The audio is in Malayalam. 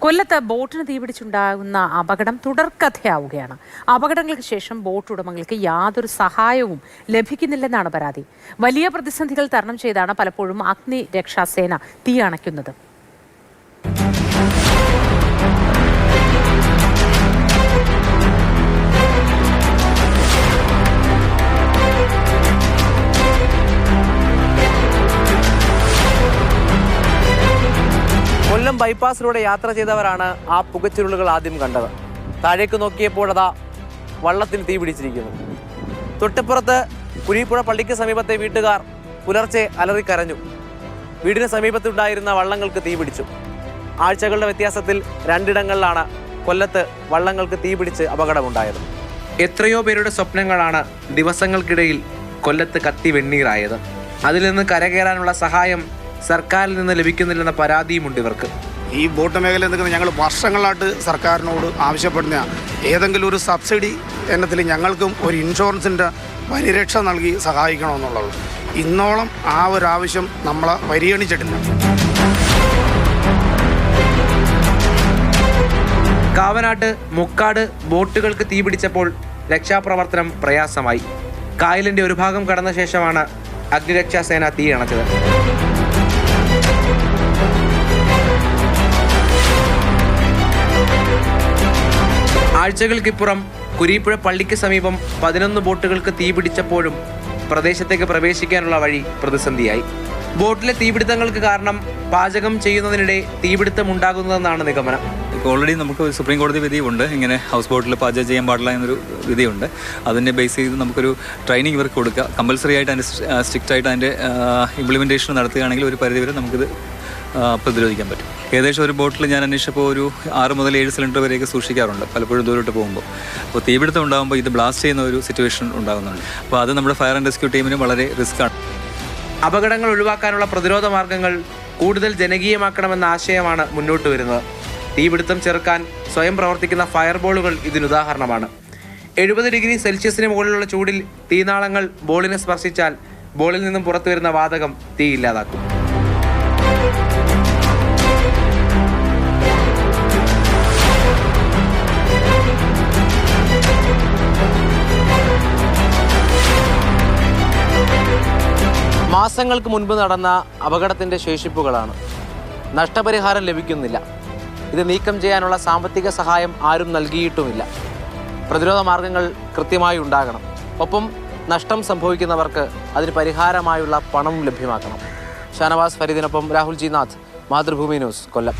കൊല്ലത്ത് ബോട്ടിന് തീപിടിച്ചുണ്ടാകുന്ന അപകടം തുടർക്കഥയാവുകയാണ്. അപകടങ്ങൾക്ക് ശേഷം ബോട്ട് ഉടമകൾക്ക് യാതൊരു സഹായവും ലഭിക്കുന്നില്ലെന്നാണ് പരാതി. വലിയ പ്രതിസന്ധികൾ തരണം ചെയ്താണ് പലപ്പോഴും അഗ്നി രക്ഷാസേന തീ അണയ്ക്കുന്നത്. കൊല്ലം ബൈപ്പാസിലൂടെ യാത്ര ചെയ്തവരാണ് ആ പുകച്ചുരുളുകൾ ആദ്യം കണ്ടത്. താഴേക്ക് നോക്കിയപ്പോഴതാ വള്ളത്തിന് തീ പിടിച്ചിരിക്കുന്നു. തൊട്ടിപ്പുറത്ത് കുരീപ്പുഴ പള്ളിക്ക് സമീപത്തെ വീട്ടുകാർ പുലർച്ചെ അലറിക്കരഞ്ഞു. വീടിന് സമീപത്തുണ്ടായിരുന്ന വള്ളങ്ങൾക്ക് തീ പിടിച്ചു. ആഴ്ചകളുടെ വ്യത്യാസത്തിൽ രണ്ടിടങ്ങളിലാണ് കൊല്ലത്ത് വള്ളങ്ങൾക്ക് തീ പിടിച്ച് അപകടമുണ്ടായത്. എത്രയോ പേരുടെ സ്വപ്നങ്ങളാണ് ദിവസങ്ങൾക്കിടയിൽ കൊല്ലത്ത് കത്തി വെണ്ണീറായത്. അതിൽ നിന്ന് കരകയറാനുള്ള സഹായം സർക്കാരിൽ നിന്ന് ലഭിക്കുന്നില്ലെന്ന പരാതിയുമുണ്ട് ഇവർക്ക്. ഈ ബോട്ട് മേഖലയിൽ നിൽക്കുന്ന ഞങ്ങൾ വർഷങ്ങളായിട്ട് സർക്കാരിനോട് ആവശ്യപ്പെടുന്ന ഏതെങ്കിലും ഒരു സബ്സിഡി ഇനത്തിൽ ഞങ്ങൾക്കും ഒരു ഇൻഷുറൻസിൻ്റെ പരിരക്ഷ നൽകി സഹായിക്കണമെന്നുള്ളത്. ഇന്നോളം ആ ഒരു ആവശ്യം നമ്മളെ പരിഗണിച്ചിട്ടില്ല. കാവനാട്ട് മുക്കാട് ബോട്ടുകൾക്ക് തീപിടിച്ചപ്പോൾ രക്ഷാപ്രവർത്തനം പ്രയാസമായി. കായലിന്റെ ഒരു ഭാഗം കടന്ന ശേഷമാണ് അഗ്നിരക്ഷാസേന തീ അണച്ചത്. ആഴ്ചകൾക്കിപ്പുറം കുരീപ്പുഴ പള്ളിക്ക് സമീപം 11 ബോട്ടുകൾക്ക് തീപിടിച്ചപ്പോഴും പ്രദേശത്തേക്ക് പ്രവേശിക്കാനുള്ള വഴി പ്രതിസന്ധിയായി. ബോട്ടിലെ തീപിടുത്തങ്ങൾക്ക് കാരണം പാചകം ചെയ്യുന്നതിനിടെ തീപിടുത്തം ഉണ്ടാകുന്നതെന്നാണ് നിഗമനം. ഇപ്പോൾ ഓൾറെഡി നമുക്ക് ഒരു സുപ്രീം കോടതി വിധിയുണ്ട്, ഇങ്ങനെ ഹൗസ് ബോട്ടിൽ പാചകം ചെയ്യാൻ പാടില്ല എന്നൊരു വിധിയുണ്ട്. അതിനെ ബേസ് ചെയ്ത് നമുക്കൊരു ട്രെയിനിങ് ഇവർക്ക് കൊടുക്കുക. കമ്പൽസറി ആയിട്ട് അതിൻ്റെ സ്ട്രിക്റ്റ് ആയിട്ട് അതിൻ്റെ ഇംപ്ലിമെൻറ്റേഷൻ നടത്തുകയാണെങ്കിൽ ഒരു പരിധിവരെ നമുക്കിത് പ്രതിരോധിക്കാൻ പറ്റും. ഏകദേശം ഒരു ബോട്ടിൽ ഞാൻ അന്വേഷിച്ചപ്പോൾ ഒരു 6 മുതൽ 7 സിലിണ്ടർ വരെയൊക്കെ സൂക്ഷിക്കാറുണ്ട് പലപ്പോഴും ദൂരോട്ട് പോകുമ്പോൾ. അപ്പോൾ തീപിടുത്തം ഉണ്ടാകുമ്പോൾ ഇത് ബ്ലാസ്റ്റ് ചെയ്യുന്ന ഒരു സിറ്റുവേഷൻ ഉണ്ടാകുന്നുണ്ട്. അപ്പോൾ അത് നമ്മുടെ ഫയർ ആൻഡ് റെസ്ക്യൂ ടീമിന് വളരെ റിസ്ക്കാണ്. അപകടങ്ങൾ ഒഴിവാക്കാനുള്ള പ്രതിരോധ മാർഗങ്ങൾ കൂടുതൽ ജനകീയമാക്കണമെന്ന ആശയമാണ് മുന്നോട്ട് വരുന്നത്. തീപിടുത്തം ചെറുക്കാൻ സ്വയം പ്രവർത്തിക്കുന്ന ഫയർബോളുകൾ ഇതിനുദാഹരണമാണ്. 70 ഡിഗ്രി സെൽഷ്യസിന് മുകളിലുള്ള ചൂടിൽ തീനാളങ്ങൾ ബോളിനെ സ്പർശിച്ചാൽ ബോളിൽ നിന്നും പുറത്തു വരുന്ന വാതകം തീ ഇല്ലാതാക്കും. മാസങ്ങൾക്ക് മുൻപ് നടന്ന അപകടത്തിൻ്റെ ശേഷിപ്പുകളാണ്. നഷ്ടപരിഹാരം ലഭിക്കുന്നില്ല. ഇത് നീക്കം ചെയ്യാനുള്ള സാമ്പത്തിക സഹായം ആരും നൽകിയിട്ടുമില്ല. പ്രതിരോധ മാർഗങ്ങൾ കൃത്യമായി ഉണ്ടാകണം. ഒപ്പം നഷ്ടം സംഭവിക്കുന്നവർക്ക് അതിന് പരിഹാരമായുള്ള പണം ലഭ്യമാക്കണം. ഷാനവാസ് ഫരീദിനൊപ്പം രാഹുൽ ജി നാഥ്, മാതൃഭൂമി ന്യൂസ്, കൊല്ലം.